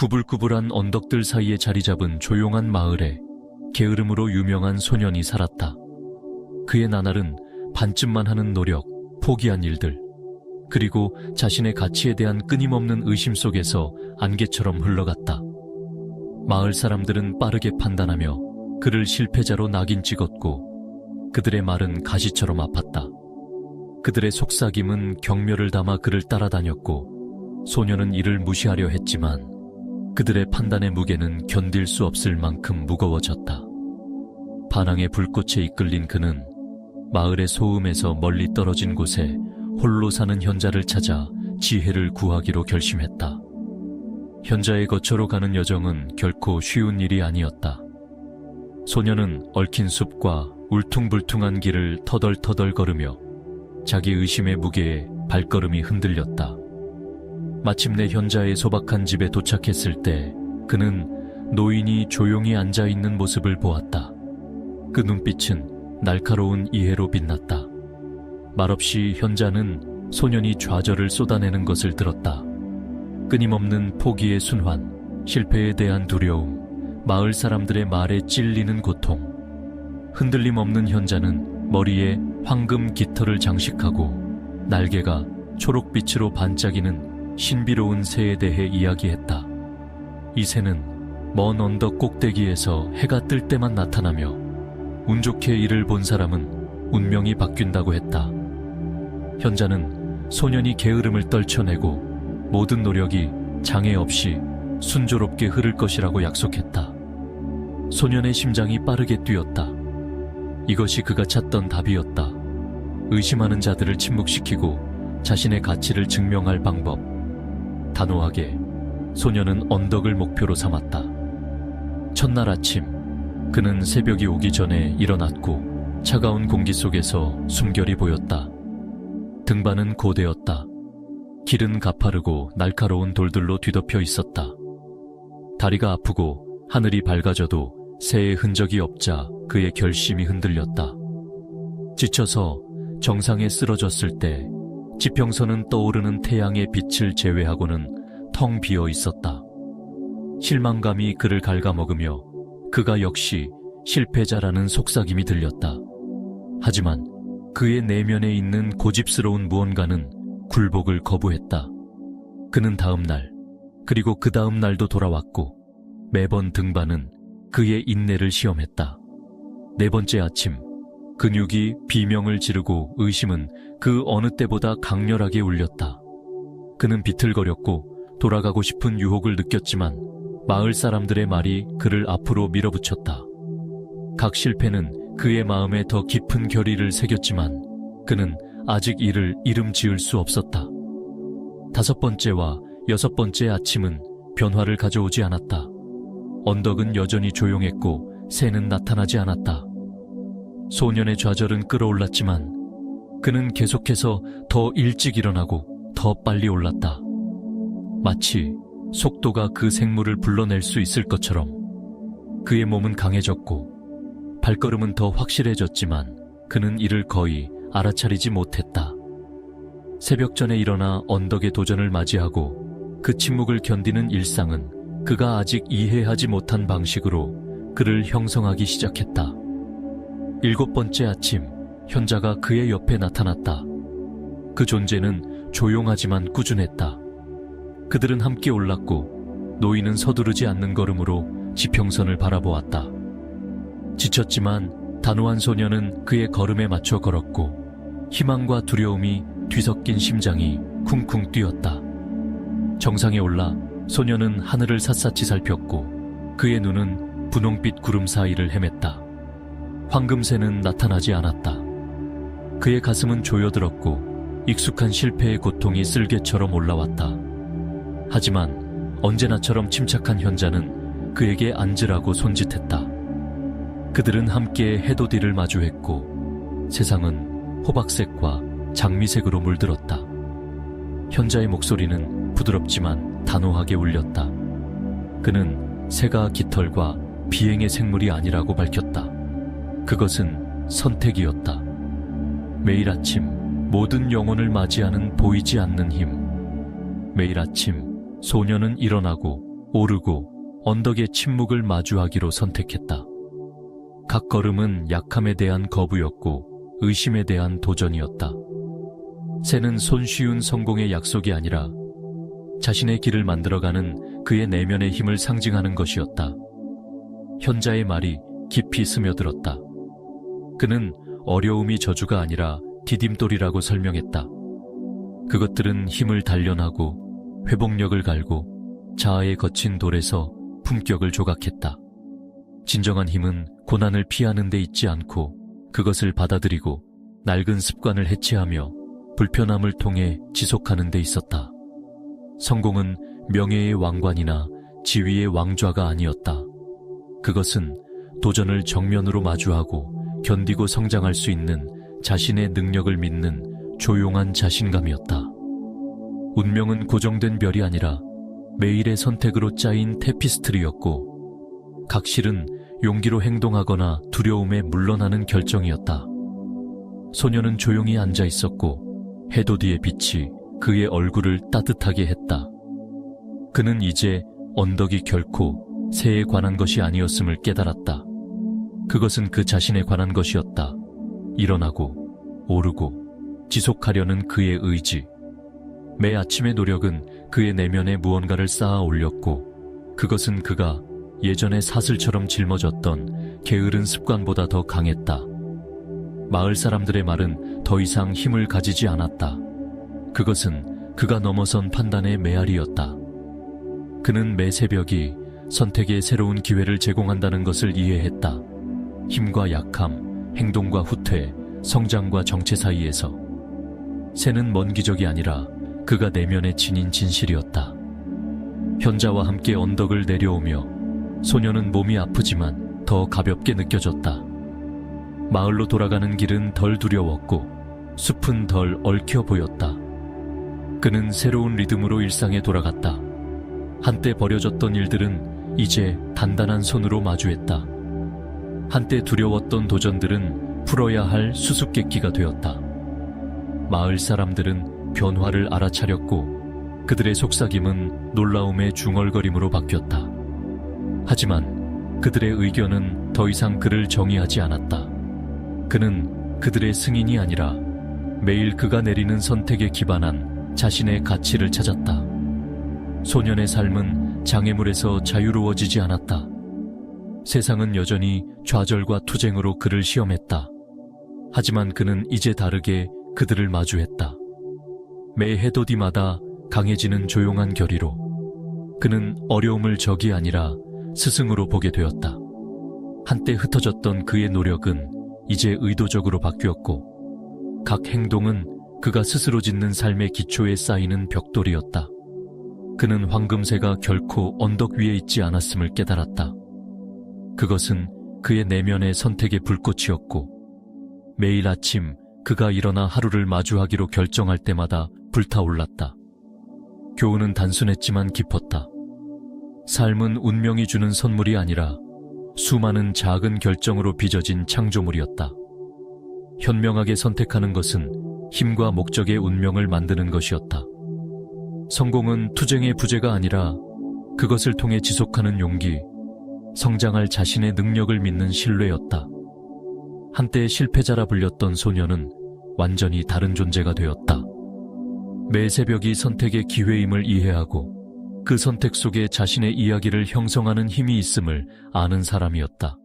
구불구불한 언덕들 사이에 자리 잡은 조용한 마을에 게으름으로 유명한 소년이 살았다. 그의 나날은 반쯤만 하는 노력, 포기한 일들, 그리고 자신의 가치에 대한 끊임없는 의심 속에서 안개처럼 흘러갔다. 마을 사람들은 빠르게 판단하며 그를 실패자로 낙인 찍었고 그들의 말은 가시처럼 아팠다. 그들의 속삭임은 격려를 담아 그를 따라다녔고 소년은 이를 무시하려 했지만 그들의 판단의 무게는 견딜 수 없을 만큼 무거워졌다. 반항의 불꽃에 이끌린 그는 마을의 소음에서 멀리 떨어진 곳에 홀로 사는 현자를 찾아 지혜를 구하기로 결심했다. 현자의 거처로 가는 여정은 결코 쉬운 일이 아니었다. 소년은 얽힌 숲과 울퉁불퉁한 길을 터덜터덜 걸으며 자기 의심의 무게에 발걸음이 흔들렸다. 마침내 현자의 소박한 집에 도착했을 때 그는 노인이 조용히 앉아있는 모습을 보았다. 그 눈빛은 날카로운 이해로 빛났다. 말없이 현자는 소년이 좌절을 쏟아내는 것을 들었다. 끊임없는 포기의 순환, 실패에 대한 두려움, 마을 사람들의 말에 찔리는 고통. 흔들림 없는 현자는 머리에 황금 깃털을 장식하고 날개가 초록빛으로 반짝이는 신비로운 새에 대해 이야기했다. 이 새는 먼 언덕 꼭대기에서 해가 뜰 때만 나타나며 운 좋게 이를 본 사람은 운명이 바뀐다고 했다. 현자는 소년이 게으름을 떨쳐내고 모든 노력이 장애 없이 순조롭게 흐를 것이라고 약속했다. 소년의 심장이 빠르게 뛰었다. 이것이 그가 찾던 답이었다. 의심하는 자들을 침묵시키고 자신의 가치를 증명할 방법. 단호하게 소년은 언덕을 목표로 삼았다. 첫날 아침 그는 새벽이 오기 전에 일어났고 차가운 공기 속에서 숨결이 보였다. 등반은 고되었다. 길은 가파르고 날카로운 돌들로 뒤덮여 있었다. 다리가 아프고 하늘이 밝아져도 새의 흔적이 없자 그의 결심이 흔들렸다. 지쳐서 정상에 쓰러졌을 때 지평선은 떠오르는 태양의 빛을 제외하고는 텅 비어 있었다. 실망감이 그를 갉아먹으며 그가 역시 실패자라는 속삭임이 들렸다. 하지만 그의 내면에 있는 고집스러운 무언가는 굴복을 거부했다. 그는 다음 날, 그리고 그 다음 날도 돌아왔고 매번 등반은 그의 인내를 시험했다. 네 번째 아침, 근육이 비명을 지르고 의심은 그 어느 때보다 강렬하게 울렸다. 그는 비틀거렸고 돌아가고 싶은 유혹을 느꼈지만 마을 사람들의 말이 그를 앞으로 밀어붙였다. 각 실패는 그의 마음에 더 깊은 결의를 새겼지만 그는 아직 이를 이름 지을 수 없었다. 다섯 번째와 여섯 번째 아침은 변화를 가져오지 않았다. 언덕은 여전히 조용했고 새는 나타나지 않았다. 소년의 좌절은 끌어올랐지만 그는 계속해서 더 일찍 일어나고 더 빨리 올랐다. 마치 속도가 그 생물을 불러낼 수 있을 것처럼 그의 몸은 강해졌고 발걸음은 더 확실해졌지만 그는 이를 거의 알아차리지 못했다. 새벽 전에 일어나 언덕의 도전을 맞이하고 그 침묵을 견디는 일상은 그가 아직 이해하지 못한 방식으로 그를 형성하기 시작했다. 일곱 번째 아침, 현자가 그의 옆에 나타났다. 그 존재는 조용하지만 꾸준했다. 그들은 함께 올랐고 노인은 서두르지 않는 걸음으로 지평선을 바라보았다. 지쳤지만 단호한 소년은 그의 걸음에 맞춰 걸었고 희망과 두려움이 뒤섞인 심장이 쿵쿵 뛰었다. 정상에 올라 소년은 하늘을 샅샅이 살폈고 그의 눈은 분홍빛 구름 사이를 헤맸다. 황금새는 나타나지 않았다. 그의 가슴은 조여들었고 익숙한 실패의 고통이 쓸개처럼 올라왔다. 하지만 언제나처럼 침착한 현자는 그에게 앉으라고 손짓했다. 그들은 함께 해돋이를 마주했고 세상은 호박색과 장미색으로 물들었다. 현자의 목소리는 부드럽지만 단호하게 울렸다. 그는 새가 깃털과 비행의 생물이 아니라고 밝혔다. 그것은 선택이었다. 매일 아침 모든 영혼을 맞이하는 보이지 않는 힘. 매일 아침 소년은 일어나고 오르고 언덕의 침묵을 마주하기로 선택했다. 각 걸음은 약함에 대한 거부였고 의심에 대한 도전이었다. 새는 손쉬운 성공의 약속이 아니라 자신의 길을 만들어가는 그의 내면의 힘을 상징하는 것이었다. 현자의 말이 깊이 스며들었다. 그는 어려움이 저주가 아니라 디딤돌이라고 설명했다. 그것들은 힘을 단련하고 회복력을 갈고 자아의 거친 돌에서 품격을 조각했다. 진정한 힘은 고난을 피하는 데 있지 않고 그것을 받아들이고 낡은 습관을 해체하며 불편함을 통해 지속하는 데 있었다. 성공은 명예의 왕관이나 지위의 왕좌가 아니었다. 그것은 도전을 정면으로 마주하고 견디고 성장할 수 있는 자신의 능력을 믿는 조용한 자신감이었다. 운명은 고정된 별이 아니라 매일의 선택으로 짜인 테피스트리였고 각실은 용기로 행동하거나 두려움에 물러나는 결정이었다. 소녀는 조용히 앉아 있었고 해돋이의 빛이 그의 얼굴을 따뜻하게 했다. 그는 이제 언덕이 결코 새에 관한 것이 아니었음을 깨달았다. 그것은 그 자신에 관한 것이었다. 일어나고 오르고 지속하려는 그의 의지. 매 아침의 노력은 그의 내면에 무언가를 쌓아 올렸고 그것은 그가 예전에 사슬처럼 짊어졌던 게으른 습관보다 더 강했다. 마을 사람들의 말은 더 이상 힘을 가지지 않았다. 그것은 그가 넘어선 판단의 메아리였다. 그는 매 새벽이 선택의 새로운 기회를 제공한다는 것을 이해했다. 힘과 약함, 행동과 후퇴, 성장과 정체 사이에서. 새는 먼 기적이 아니라 그가 내면에 지닌 진실이었다. 현자와 함께 언덕을 내려오며 소녀는 몸이 아프지만 더 가볍게 느껴졌다. 마을로 돌아가는 길은 덜 두려웠고 숲은 덜 얽혀 보였다. 그는 새로운 리듬으로 일상에 돌아갔다. 한때 버려졌던 일들은 이제 단단한 손으로 마주했다. 한때 두려웠던 도전들은 풀어야 할 수수께끼가 되었다. 마을 사람들은 변화를 알아차렸고 그들의 속삭임은 놀라움의 중얼거림으로 바뀌었다. 하지만 그들의 의견은 더 이상 그를 정의하지 않았다. 그는 그들의 승인이 아니라 매일 그가 내리는 선택에 기반한 자신의 가치를 찾았다. 소년의 삶은 장애물에서 자유로워지지 않았다. 세상은 여전히 좌절과 투쟁으로 그를 시험했다. 하지만 그는 이제 다르게 그들을 마주했다. 매 해돋이마다 강해지는 조용한 결의로 그는 어려움을 적이 아니라 스승으로 보게 되었다. 한때 흩어졌던 그의 노력은 이제 의도적으로 바뀌었고 각 행동은 그가 스스로 짓는 삶의 기초에 쌓이는 벽돌이었다. 그는 황금새가 결코 언덕 위에 있지 않았음을 깨달았다. 그것은 그의 내면의 선택의 불꽃이었고 매일 아침 그가 일어나 하루를 마주하기로 결정할 때마다 불타올랐다. 교훈은 단순했지만 깊었다. 삶은 운명이 주는 선물이 아니라 수많은 작은 결정으로 빚어진 창조물이었다. 현명하게 선택하는 것은 힘과 목적의 운명을 만드는 것이었다. 성공은 투쟁의 부재가 아니라 그것을 통해 지속하는 용기, 성장할 자신의 능력을 믿는 신뢰였다. 한때 실패자라 불렸던 소녀는 완전히 다른 존재가 되었다. 매 새벽이 선택의 기회임을 이해하고 그 선택 속에 자신의 이야기를 형성하는 힘이 있음을 아는 사람이었다.